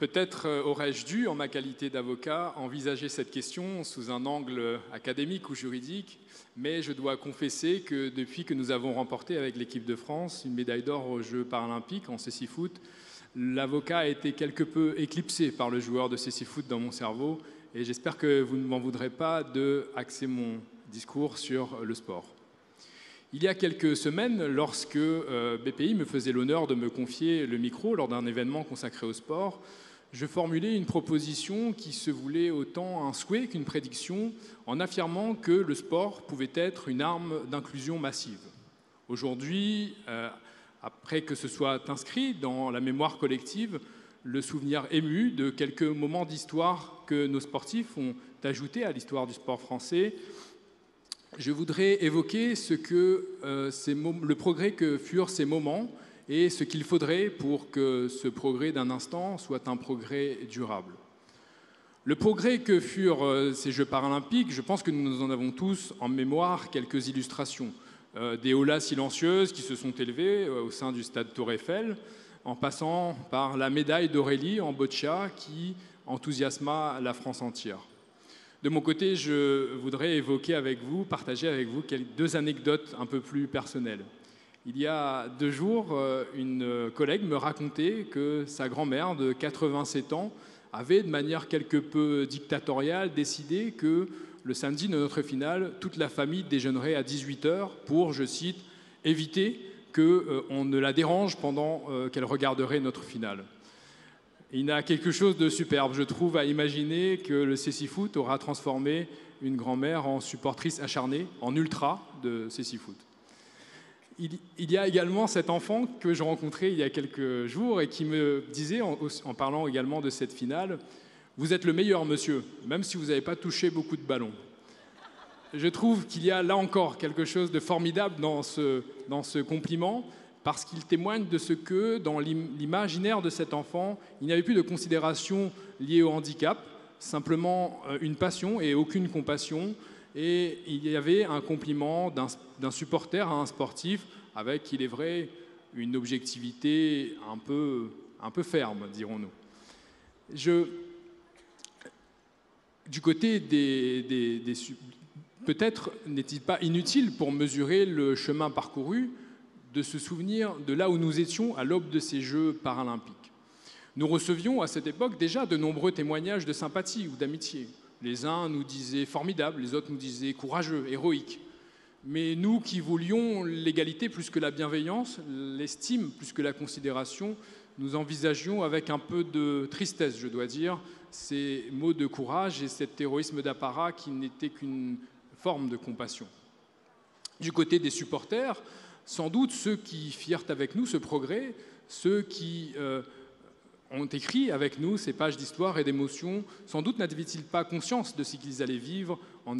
Peut-être aurais-je dû, en ma qualité d'avocat, envisager cette question sous un angle académique ou juridique, mais je dois confesser que depuis que nous avons remporté avec l'équipe de France une médaille d'or aux Jeux paralympiques en cécifoot, l'avocat a été quelque peu éclipsé par le joueur de cécifoot dans mon cerveau, et j'espère que vous ne m'en voudrez pas d'axer mon discours sur le sport. Il y a quelques semaines, lorsque BPI me faisait l'honneur de me confier le micro lors d'un événement consacré au sport, je formulais une proposition qui se voulait autant un souhait qu'une prédiction en affirmant que le sport pouvait être une arme d'inclusion massive. Aujourd'hui, après que ce soit inscrit dans la mémoire collective, le souvenir ému de quelques moments d'histoire que nos sportifs ont ajoutés à l'histoire du sport français, je voudrais évoquer le progrès que furent ces moments et ce qu'il faudrait pour que ce progrès d'un instant soit un progrès durable. Le progrès que furent ces Jeux paralympiques, je pense que nous en avons tous en mémoire quelques illustrations. Des hollas silencieuses qui se sont élevées au sein du stade Tour Eiffel, en passant par la médaille d'Aurélie en boccia qui enthousiasma la France entière. De mon côté, je voudrais partager avec vous deux anecdotes un peu plus personnelles. Il y a 2 jours, une collègue me racontait que sa grand-mère de 87 ans avait, de manière quelque peu dictatoriale, décidé que le samedi de notre finale, toute la famille déjeunerait à 18h pour, je cite, « éviter qu'on ne la dérange pendant qu'elle regarderait notre finale ». Il y a quelque chose de superbe, je trouve, à imaginer que le cécifoot aura transformé une grand-mère en supportrice acharnée, en ultra de cécifoot. Il y a également cet enfant que j'ai rencontré il y a quelques jours et qui me disait, en parlant également de cette finale, « Vous êtes le meilleur, monsieur, même si vous n'avez pas touché beaucoup de ballons ». Je trouve qu'il y a là encore quelque chose de formidable dans ce compliment, parce qu'il témoigne de ce que, dans l'imaginaire de cet enfant, il n'y avait plus de considération liée au handicap, simplement une passion et aucune compassion. Et il y avait un compliment d'un supporter à un sportif, avec, il est vrai, une objectivité un peu ferme, dirons-nous. Du côté peut-être n'est-il pas inutile pour mesurer le chemin parcouru de se souvenir de là où nous étions à l'aube de ces Jeux paralympiques. Nous recevions à cette époque déjà de nombreux témoignages de sympathie ou d'amitié. Les uns nous disaient formidable, les autres nous disaient courageux, héroïque. Mais nous qui voulions l'égalité plus que la bienveillance, l'estime plus que la considération, nous envisagions avec un peu de tristesse, je dois dire, ces mots de courage et cet héroïsme d'apparat qui n'était qu'une forme de compassion. Du côté des supporters, sans doute ceux qui firent avec nous ce progrès, ceux qui ont écrit avec nous ces pages d'histoire et d'émotion, sans doute n'avaient-ils pas conscience de ce qu'ils allaient vivre en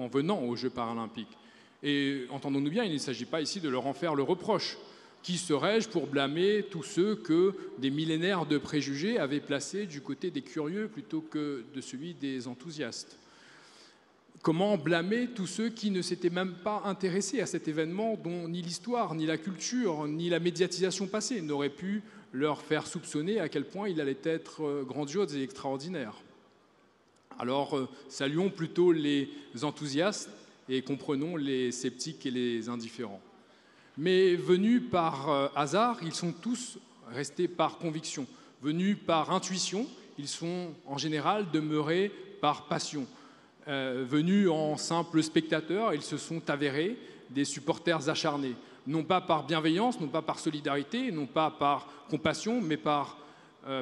venant aux Jeux paralympiques. Et entendons-nous bien, il ne s'agit pas ici de leur en faire le reproche. Qui serais-je pour blâmer tous ceux que des millénaires de préjugés avaient placés du côté des curieux plutôt que de celui des enthousiastes ? Comment blâmer tous ceux qui ne s'étaient même pas intéressés à cet événement dont ni l'histoire, ni la culture, ni la médiatisation passée n'auraient pu leur faire soupçonner à quel point il allait être grandiose et extraordinaire. Alors, saluons plutôt les enthousiastes et comprenons les sceptiques et les indifférents. Mais venus par hasard, ils sont tous restés par conviction. Venus par intuition, ils sont en général demeurés par passion. Venus en simples spectateurs, ils se sont avérés des supporters acharnés, non pas par bienveillance, non pas par solidarité, non pas par compassion, mais par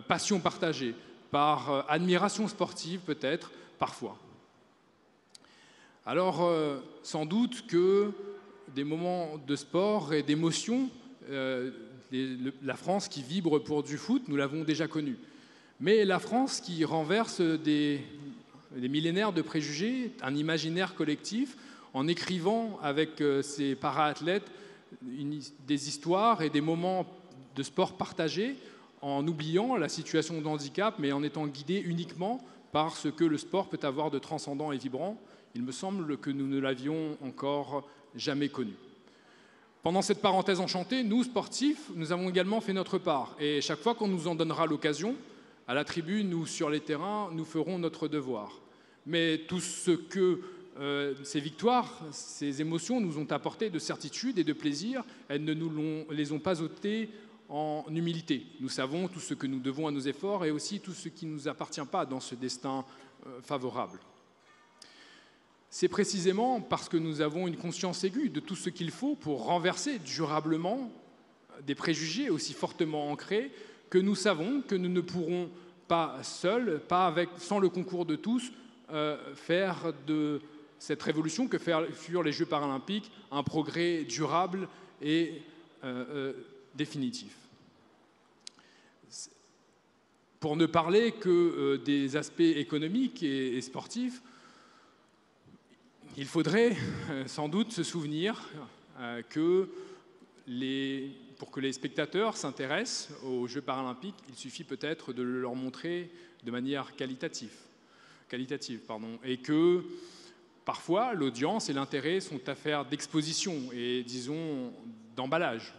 passion partagée, par admiration sportive peut-être, parfois. Alors, sans doute que des moments de sport et d'émotion, la France qui vibre pour du foot, nous l'avons déjà connue. Mais la France qui renverse des millénaires de préjugés, un imaginaire collectif, en écrivant avec ses para-athlètes des histoires et des moments de sport partagés, en oubliant la situation de handicap, mais en étant guidés uniquement par ce que le sport peut avoir de transcendant et vibrant, il me semble que nous ne l'avions encore jamais connu. Pendant cette parenthèse enchantée, nous, sportifs, nous avons également fait notre part. Et chaque fois qu'on nous en donnera l'occasion, À la tribune ou sur les terrains, nous ferons notre devoir. Mais tout ce que ces victoires, ces émotions nous ont apporté de certitude et de plaisir, elles ne nous les ont pas ôtées en humilité. Nous savons tout ce que nous devons à nos efforts et aussi tout ce qui ne nous appartient pas dans ce destin favorable. C'est précisément parce que nous avons une conscience aiguë de tout ce qu'il faut pour renverser durablement des préjugés aussi fortement ancrés que nous savons que nous ne pourrons pas seuls, sans le concours de tous, faire de cette révolution que furent les Jeux paralympiques un progrès durable et définitif. Pour ne parler que des aspects économiques et sportifs, il faudrait sans doute se souvenir que pour que les spectateurs s'intéressent aux Jeux paralympiques, il suffit peut-être de leur montrer de manière qualitative, et que parfois l'audience et l'intérêt sont affaires d'exposition et, disons, d'emballage.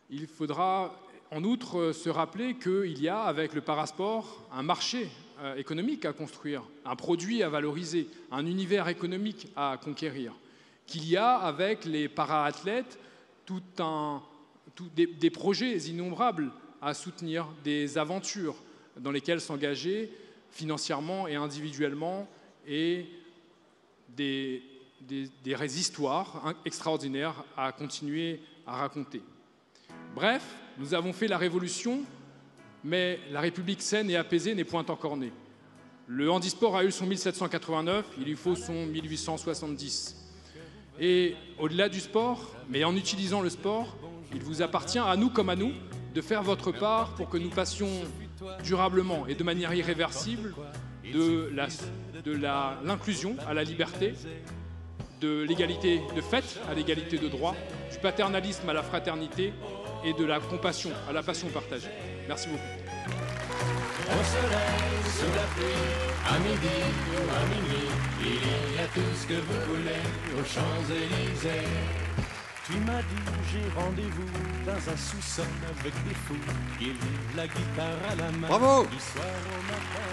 Il faudra en outre se rappeler qu'il y a avec le parasport un marché économique à construire, un produit à valoriser, un univers économique à conquérir, qu'il y a avec les para-athlètes des projets innombrables à soutenir, des aventures dans lesquelles s'engager financièrement et individuellement, et des histoires extraordinaires à continuer à raconter. Bref, nous avons fait la révolution, mais la République saine et apaisée n'est point encore née. Le handisport a eu son 1789, il lui faut son 1870. Et au-delà du sport, mais en utilisant le sport, il vous appartient, à nous comme à nous, de faire votre part pour que nous passions durablement et de manière irréversible de l'inclusion à la liberté, de l'égalité de fait à l'égalité de droit, du paternalisme à la fraternité et de la compassion à la passion partagée. Merci beaucoup. Au soleil, sous la pluie, à midi ou à minuit, il y a tout ce que vous voulez aux Champs-Élysées. Tu m'as dit, j'ai rendez-vous dans un sous-sol avec des fous qui vivent la guitare à la main. Bravo! Du soir au matin.